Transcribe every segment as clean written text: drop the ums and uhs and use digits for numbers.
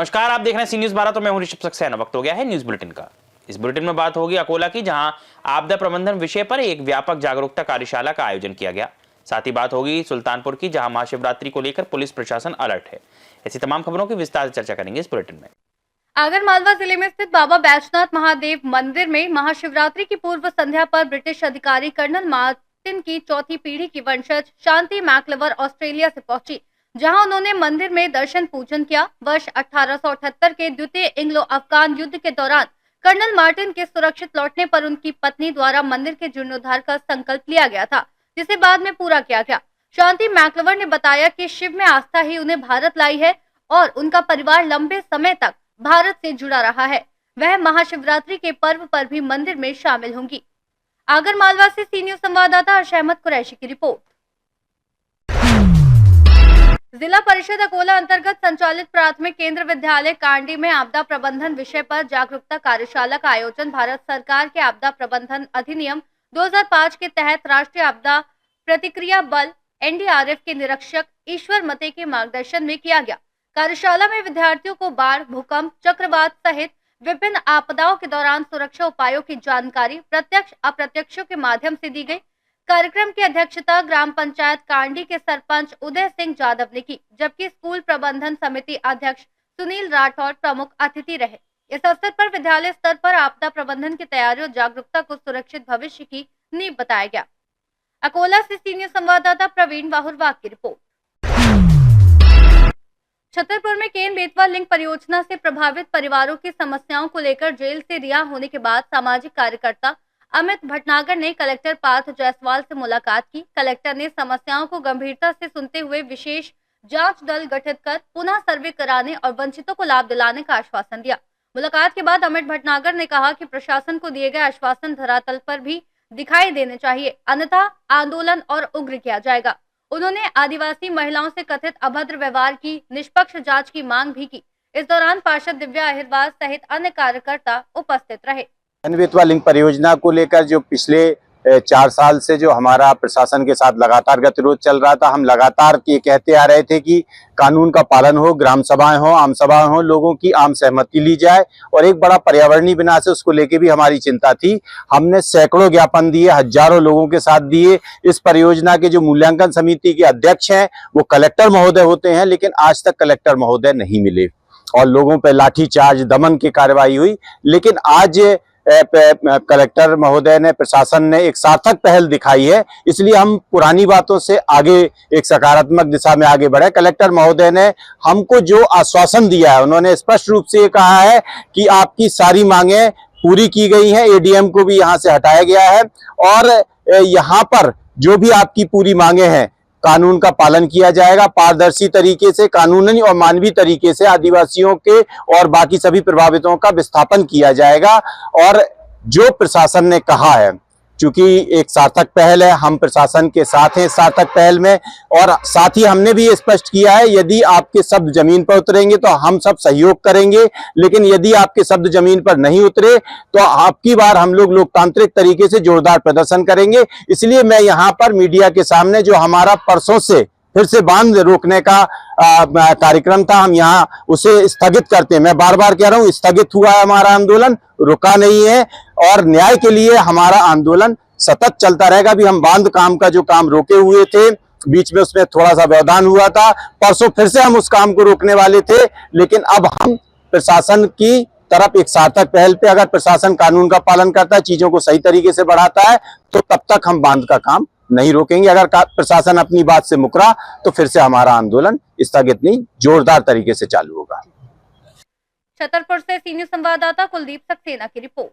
नमस्कार, आप देख रहे हैं सी न्यूज 12। तो मैं हूं ऋषभ सक्सेना। वक्त हो गया है न्यूज बुलेटिन का। इस बुलेटिन में बात होगी अकोला की, जहां आपदा प्रबंधन विषय पर एक व्यापक जागरूकता कार्यशाला का आयोजन किया गया। साथ ही बात होगी सुल्तानपुर की, जहां महाशिवरात्रि को लेकर पुलिस प्रशासन अलर्ट है। ऐसी तमाम खबरों की विस्तार से चर्चा करेंगे इस बुलेटिन में। आगरमालवा जिले में स्थित बाबा बैजनाथ महादेव मंदिर में महाशिवरात्रि की पूर्व संध्या पर ब्रिटिश अधिकारी कर्नल मार्टिन की चौथी पीढ़ी की वंशज शांति मैक्लेवर ऑस्ट्रेलिया से पहुंची, जहां उन्होंने मंदिर में दर्शन पूजन किया। वर्ष 1878 के द्वितीय एंग्लो अफगान युद्ध के दौरान कर्नल मार्टिन के सुरक्षित लौटने पर उनकी पत्नी द्वारा मंदिर के जीर्णोद्धार का संकल्प लिया गया था, जिसे बाद में पूरा किया गया। शांति मैक्लेवर ने बताया कि शिव में आस्था ही उन्हें भारत लाई है और उनका परिवार लंबे समय तक भारत से जुड़ा रहा है। वह महाशिवरात्रि के पर्व पर भी मंदिर में शामिल होंगी। आगरमालवा से सी न्यूज संवाददाता अर्श अहमद कुरैशी की रिपोर्ट। जिला परिषद अकोला अंतर्गत संचालित प्राथमिक केंद्र विद्यालय कांडी में आपदा प्रबंधन विषय पर जागरूकता कार्यशाला का आयोजन भारत सरकार के आपदा प्रबंधन अधिनियम 2005 के तहत राष्ट्रीय आपदा प्रतिक्रिया बल एनडीआरएफ के निरीक्षक ईश्वर मते के मार्गदर्शन में किया गया। कार्यशाला में विद्यार्थियों को बाढ़, भूकंप, चक्रवात सहित विभिन्न आपदाओं के दौरान सुरक्षा उपायों की जानकारी प्रत्यक्ष अप्रत्यक्षों के माध्यम से दी गई। कार्यक्रम की अध्यक्षता ग्राम पंचायत कांडी के सरपंच उदय सिंह यादव ने की, जबकि स्कूल प्रबंधन समिति अध्यक्ष सुनील राठौर प्रमुख अतिथि रहे। इस अवसर पर विद्यालय स्तर पर आपदा प्रबंधन की तैयारी और जागरूकता को सुरक्षित भविष्य की नींव बताया गया। अकोला से सीनियर संवाददाता प्रवीण वाहुरवाग की रिपोर्ट। छतरपुर में केन बेतवा लिंक परियोजना से प्रभावित परिवारों की समस्याओं को लेकर जेल से रिहा होने के बाद सामाजिक कार्यकर्ता अमित भटनागर ने कलेक्टर पार्थ जायसवाल से मुलाकात की। कलेक्टर ने समस्याओं को गंभीरता से सुनते हुए विशेष जांच दल गठित कर पुनः सर्वे कराने और वंचितों को लाभ दिलाने का आश्वासन दिया। मुलाकात के बाद अमित भटनागर ने कहा कि प्रशासन को दिए गए आश्वासन धरातल पर भी दिखाई देने चाहिए, अन्यथा आंदोलन और उग्र किया जाएगा। उन्होंने आदिवासी महिलाओं से कथित अभद्र व्यवहार की निष्पक्ष जांच की मांग भी की। इस दौरान पार्षद दिव्या अहिरवार सहित अन्य कार्यकर्ता उपस्थित रहे। केन बेतवा लिंक परियोजना को लेकर जो पिछले 4 साल से जो हमारा प्रशासन के साथ लगातार गतिरोध चल रहा था, हम लगातार ये कहते आ रहे थे कि कानून का पालन हो, ग्राम सभाएं हो, आम सभाएं हो, लोगों की आम सहमति ली जाए और एक बड़ा पर्यावरणीय विनाश है उसको लेके भी हमारी चिंता थी। हमने सैकड़ों ज्ञापन दिए, हजारों लोगों के साथ दिए। इस परियोजना के जो मूल्यांकन समिति के अध्यक्ष हैं वो कलेक्टर महोदय होते हैं, लेकिन आज तक कलेक्टर महोदय नहीं मिले और लोगों पर लाठीचार्ज, दमन की कार्रवाई हुई। लेकिन आज कलेक्टर महोदय ने, प्रशासन ने एक सार्थक पहल दिखाई है, इसलिए हम पुरानी बातों से आगे एक सकारात्मक दिशा में आगे बढ़े। कलेक्टर महोदय ने हमको जो आश्वासन दिया है, उन्होंने स्पष्ट रूप से ये कहा है कि आपकी सारी मांगें पूरी की गई हैं, एडीएम को भी यहाँ से हटाया गया है और यहाँ पर जो भी आपकी पूरी मांगे हैं कानून का पालन किया जाएगा। पारदर्शी तरीके से, कानूनी और मानवीय तरीके से आदिवासियों के और बाकी सभी प्रभावितों का विस्थापन किया जाएगा। और जो प्रशासन ने कहा है, क्योंकि एक सार्थक पहल है, हम प्रशासन के साथ हैं सार्थक पहल में, और साथ ही हमने भी ये स्पष्ट किया है यदि आपके शब्द जमीन पर उतरेंगे तो हम सब सहयोग करेंगे, लेकिन यदि आपके शब्द जमीन पर नहीं उतरे तो आपकी बार हम लोग लोकतांत्रिक तरीके से जोरदार प्रदर्शन करेंगे। इसलिए मैं यहाँ पर मीडिया के सामने जो हमारा परसों से फिर से बांध रोकने का कार्यक्रम था, हम यहाँ उसे स्थगित करते हैं। मैं बार बार कह रहा हूँ, स्थगित हुआ है हमारा आंदोलन, रुका नहीं है और न्याय के लिए हमारा आंदोलन सतत चलता रहेगा। अभी हम बांध काम का जो काम रोके हुए थे, बीच में उसमें थोड़ा सा व्यवधान हुआ था, परसों फिर से हम उस काम को रोकने वाले थे, लेकिन अब हम प्रशासन की तरफ एक सार्थक पहल पे, अगर प्रशासन कानून का पालन करता है, चीजों को सही तरीके से बढ़ाता है, तो तब तक हम बांध का काम नहीं रोकेंगे। अगर प्रशासन अपनी बात से मुकरा तो फिर से हमारा आंदोलन स्थगित नहीं, जोरदार तरीके से चालू होगा। छतरपुर से सीनियर संवाददाता कुलदीप सक्सेना की रिपोर्ट।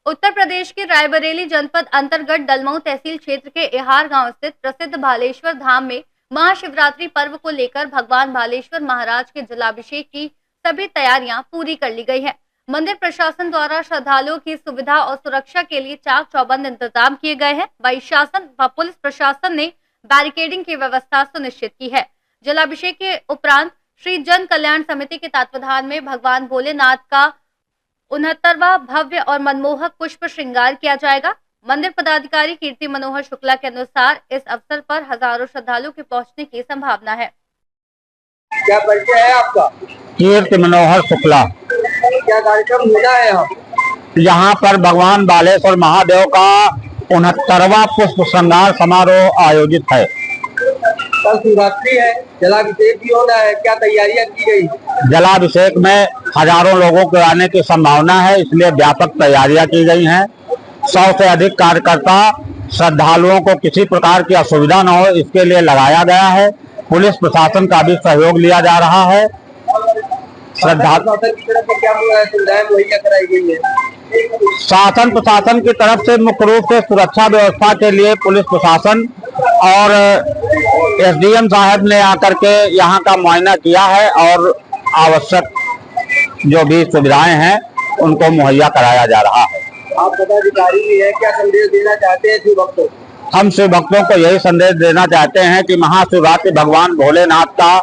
उत्तर प्रदेश के रायबरेली जनपद अंतर्गत डलमऊ तहसील क्षेत्र के एहार गांव स्थित प्रसिद्ध भालेश्वर धाम में महाशिवरात्रि पर्व को लेकर भगवान भालेश्वर महाराज के जलाभिषेक की सभी तैयारियां पूरी कर ली गई हैं। मंदिर प्रशासन द्वारा श्रद्धालुओं की सुविधा और सुरक्षा के लिए चाक चौबंद इंतजाम किए गए हैं। वहीं शासन व पुलिस प्रशासन ने बैरिकेडिंग की व्यवस्था सुनिश्चित की है। जलाभिषेक के उपरांत श्री जन कल्याण समिति के तत्वाधान में भगवान भोलेनाथ का 69वां भव्य और मनमोहक पुष्प श्रृंगार किया जाएगा। मंदिर पदाधिकारी कीर्ति मनोहर शुक्ला के अनुसार इस अवसर पर हजारों श्रद्धालुओं के पहुंचने की संभावना है। क्या परिचय है आपका? कीर्ति मनोहर शुक्ला। क्या कार्यक्रम होना है यहाँ? यहाँ पर भगवान बालेश्वर महादेव का 69वां पुष्प श्रृंगार समारोह आयोजित है। कल शिवरात्रि है, जलाभिषेक भी होना है, क्या तैयारियां की गई? जलाभिषेक में हजारों लोगों के आने की संभावना है, इसलिए व्यापक तैयारियां की गई हैं। 100 से अधिक कार्यकर्ता श्रद्धालुओं को किसी प्रकार की असुविधा न हो इसके लिए लगाया गया है। पुलिस प्रशासन का भी सहयोग लिया जा रहा है। प्रशासन की तरफ से क्या सुविधाएं मुहैया कराई गई है? शासन प्रशासन की तरफ से मुख्य रूप से सुरक्षा व्यवस्था के लिए पुलिस प्रशासन और एसडीएम साहब ने आकर के यहाँ का मुआयना किया है और आवश्यक जो भी सुविधाएं हैं उनको मुहैया कराया जा रहा है। आप पदाधिकारी भी है, क्या संदेश देना चाहते हैं शिव भक्तों? हम शिव भक्तों को यही संदेश देना चाहते हैं कि महाशिवरात्रि भगवान भोलेनाथ का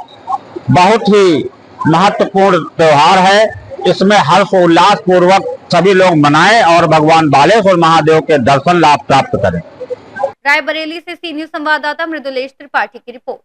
बहुत ही महत्वपूर्ण त्योहार है। इसमें हर्ष उल्लास पूर्वक सभी लोग मनाएं और भगवान बालेश्वर महादेव के दर्शन लाभ प्राप्त करें। रायबरेली से सी न्यूज संवाददाता मृदुलेश त्रिपाठी की रिपोर्ट।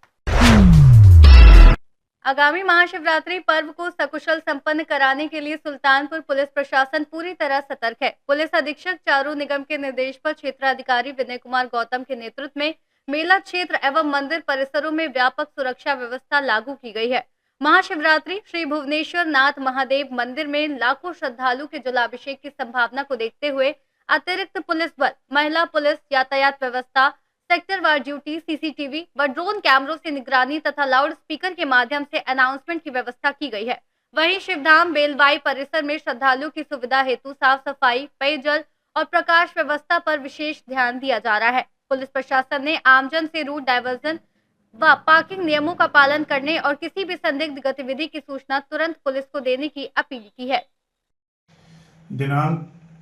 आगामी महाशिवरात्रि पर्व को सकुशल संपन्न कराने के लिए सुल्तानपुर पुलिस प्रशासन पूरी तरह सतर्क है। पुलिस अधीक्षक चारू निगम के निर्देश पर क्षेत्राधिकारी विनय कुमार गौतम के नेतृत्व में मेला क्षेत्र एवं मंदिर परिसरों में व्यापक सुरक्षा व्यवस्था लागू की गई है। महाशिवरात्रि श्री भुवनेश्वर नाथ महादेव मंदिर में लाखों श्रद्धालु के जलाभिषेक की संभावना को देखते हुए अतिरिक्त पुलिस बल, महिला पुलिस, यातायात व्यवस्था, सेक्टरवार ड्यूटी, सीसीटीवी व ड्रोन कैमरों से निगरानी तथा लाउड स्पीकर के माध्यम से अनाउंसमेंट की व्यवस्था की गई है। वहीं शिवधाम बेलवाई परिसर में श्रद्धालुओं की सुविधा हेतु साफ सफाई, पेयजल और प्रकाश व्यवस्था पर विशेष ध्यान दिया जा रहा है। पुलिस प्रशासन ने आमजन से रूट डायवर्जन व पार्किंग नियमों का पालन करने और किसी भी संदिग्ध गतिविधि की सूचना तुरंत पुलिस को देने की अपील की है। दिनांक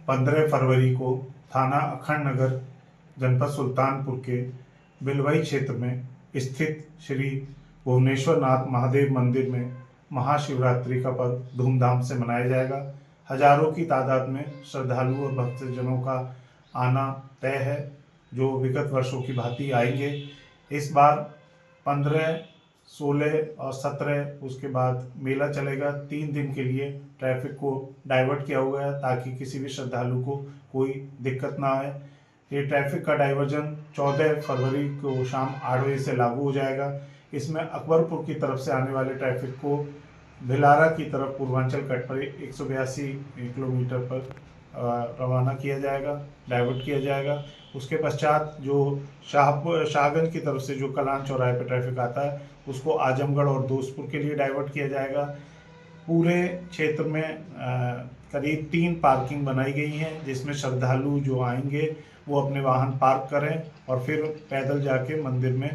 15 फरवरी को थाना अखंड नगर जनपद सुल्तानपुर के बेलवाई क्षेत्र में स्थित श्री भुवनेश्वर नाथ महादेव मंदिर में महाशिवरात्रि का पर्व धूमधाम से मनाया जाएगा। हजारों की तादाद में श्रद्धालु और भक्तजनों का आना तय है, जो विगत वर्षों की भांति आएंगे। इस बार 15, 16 और 17 उसके बाद मेला चलेगा। 3 दिन के लिए ट्रैफिक को डाइवर्ट किया हुआ है ताकि किसी भी श्रद्धालु को कोई दिक्कत ना आए। ये ट्रैफिक का डाइवर्जन 14 फरवरी को शाम 8 बजे से लागू हो जाएगा। इसमें अकबरपुर की तरफ से आने वाले ट्रैफिक को भिलारा की तरफ पूर्वांचल कट पर 182 किलोमीटर पर रवाना किया जाएगा, डाइवर्ट किया जाएगा। उसके पश्चात जो शाहगंज की तरफ से जो कलान चौराहे पर ट्रैफिक आता है उसको आजमगढ़ और दोस्तपुर के लिए डाइवर्ट किया जाएगा। पूरे क्षेत्र में करीब 3 पार्किंग बनाई गई हैं, जिसमें श्रद्धालु जो आएंगे वो अपने वाहन पार्क करें और फिर पैदल जाके मंदिर में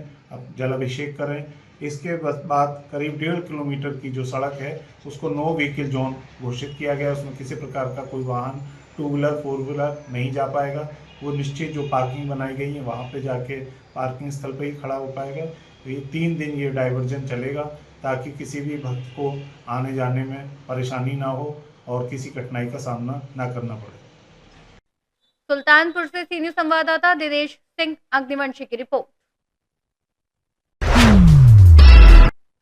जलाभिषेक करें। इसके बाद करीब 1.5 किलोमीटर की जो सड़क है उसको नो व्हीकल जोन घोषित किया गया। उसमें किसी प्रकार का कोई वाहन 2 व्हीलर 4 व्हीलर नहीं जा पाएगा। वो निश्चित जो पार्किंग बनाई गई है वहाँ पे जाके पार्किंग स्थल पे ही खड़ा हो पाएगा। तो ये 3 दिन ये डाइवर्जन चलेगा ताकि किसी भी भक्त को आने जाने में परेशानी ना हो और किसी कठिनाई का सामना ना करना पड़े। सुल्तानपुर से सी न्यूज संवाददाता दिनेश सिंह अग्निवंशी की रिपोर्ट।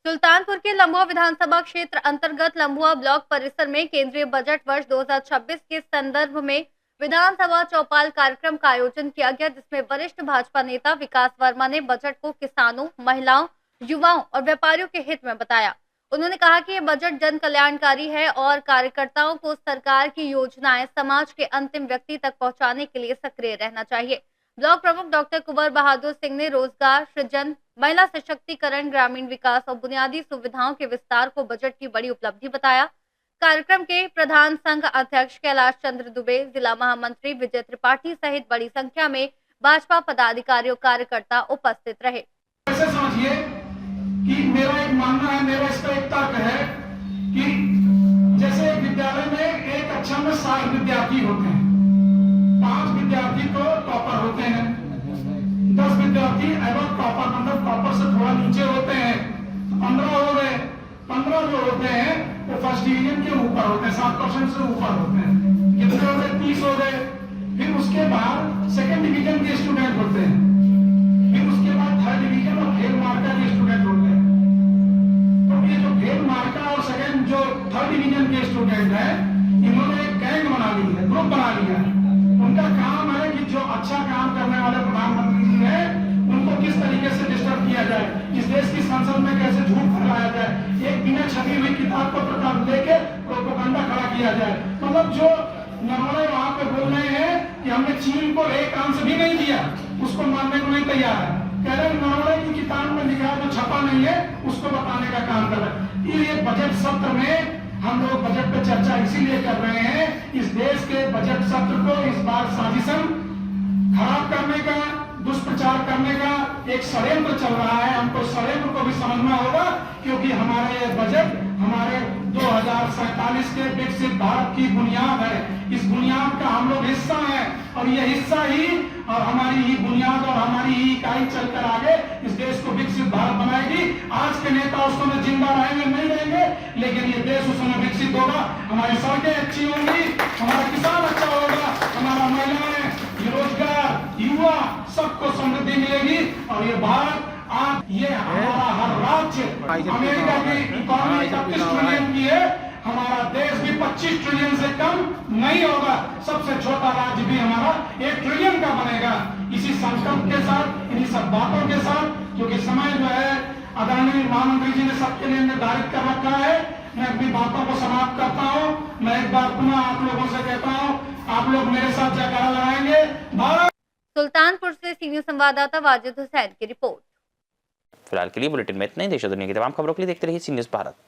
सुल्तानपुर के लंबुआ विधानसभा क्षेत्र अंतर्गत लंबुआ ब्लॉक परिसर में केंद्रीय बजट वर्ष 2026 के संदर्भ में विधानसभा चौपाल कार्यक्रम का आयोजन किया गया, जिसमें वरिष्ठ भाजपा नेता विकास वर्मा ने बजट को किसानों, महिलाओं, युवाओं और व्यापारियों के हित में बताया। उन्होंने कहा कि ये बजट जन कल्याणकारी है और कार्यकर्ताओं को सरकार की योजनाएं समाज के अंतिम व्यक्ति तक पहुंचाने के लिए सक्रिय रहना चाहिए। ब्लॉक प्रमुख डॉक्टर कुंवर बहादुर सिंह ने रोजगार सृजन, महिला सशक्तिकरण, ग्रामीण विकास और बुनियादी सुविधाओं के विस्तार को बजट की बड़ी उपलब्धि बताया। कार्यक्रम के प्रधान संघ अध्यक्ष कैलाश चंद्र दुबे, जिला महामंत्री विजय त्रिपाठी सहित बड़ी संख्या में भाजपा पदाधिकारी और कार्यकर्ता उपस्थित रहे। ऐसे समझिए कि मेरा एक मानना है, मेरा इसका एक तर्क है कि जैसे विद्यालय में एक कक्षा में 60 विद्यार्थी होते हैं, 5 विद्यार्थी तो टॉपर होते हैं, 10 विद्यार्थी एवं टॉपर मतलब टॉपर से थोड़ा नीचे होते हैं, 15 हो गए। 15 जो होते हैं वो फर्स्ट डिवीजन के ऊपर होते हैं, 7% से ऊपर होते हैं। कितने हो गए? 30 हो गए। फिर उसके बाद सेकंड डिवीजन के स्टूडेंट होते हैं, फिर उसके बाद थर्ड डिवीजन और खेल मार्का के स्टूडेंट होते हैं। तो ये जो स्टूडेंट हैं, इन्होंने एक गैंग बना ली है, ग्रुप बना लिया है। उनका काम है कि जो अच्छा काम करने वाले प्रधानमंत्री जी हैं उनको किस तरीके से डिस्टर्ब किया जाए, इस देश की संसद में कैसे झूठ फैलाया जाए, एक बिना छपी हुई किताब को प्रकार लेके प्रोपेगेंडा खड़ा किया जाए। मतलब जो नरवणे वहां पे बोल रहे हैं कि हमने चीन को एक अंश भी नहीं दिया, उसको मानने को नहीं तैयार है। कह रहे हैं नरवणे की किताब में लिखा जो छपा नहीं है उसको बताने का काम कर रहे हैं। ये बजट सत्र में हम लोग बजट पे चर्चा इसीलिए कर रहे हैं, इस देश के बजट सत्र को इस बार साजिशन खराब करने का, दुष्प्रचार करने का एक षड्यंत्र चल रहा है। हमको षड्यंत्र को भी समझना होगा, क्योंकि हमारे ये बजट हमारे 2047 के विकसित भारत की बुनियाद है। इस बुनियाद का हम लोग हिस्सा है और ये हिस्सा ही और हमारी ही बुनियाद और हमारी ही इकाई चलकर आगे इस देश को विकसित भारत बनाएगी। आज के नेता उस समय जिंदा रहेंगे नहीं रहेंगे, लेकिन ये देश उस समय विकसित होगा। हमारी सड़कें अच्छी होंगी, हमारा किसान अच्छा होगा, हमारा महिलाएं, रोजगार, युवा सबको समृद्धि मिलेगी। और ये भारत आज ये हमारा हर राज्य, अमेरिका की इकोनॉमी 31 ट्रिलियन की है, हमारा देश भी 25 ट्रिलियन से कम नहीं होगा। सबसे छोटा राज्य भी हमारा 1 ट्रिलियन का बनेगा। इसी संकल्प के साथ, इन्हीं सब बातों के साथ, क्योंकि समय जो है आदरणीय प्रधानमंत्री जी ने सबके लिए निर्धारित कर रखा है, मैं अपनी बातों को समाप्त करता हूँ। मैं एक बार पुनः आप लोगों से कहता हूँ, आप लोग मेरे साथ जयकारा लगाएंगे। भारत। सुल्तानपुर से सीनियर संवाददाता वाजिद हुसैन की रिपोर्ट। फिलहाल के लिए बुलेटिन में इतना ही। देश और दुनिया की तमाम खबरों के लिए देखते रहिए सी न्यूज़ भारत।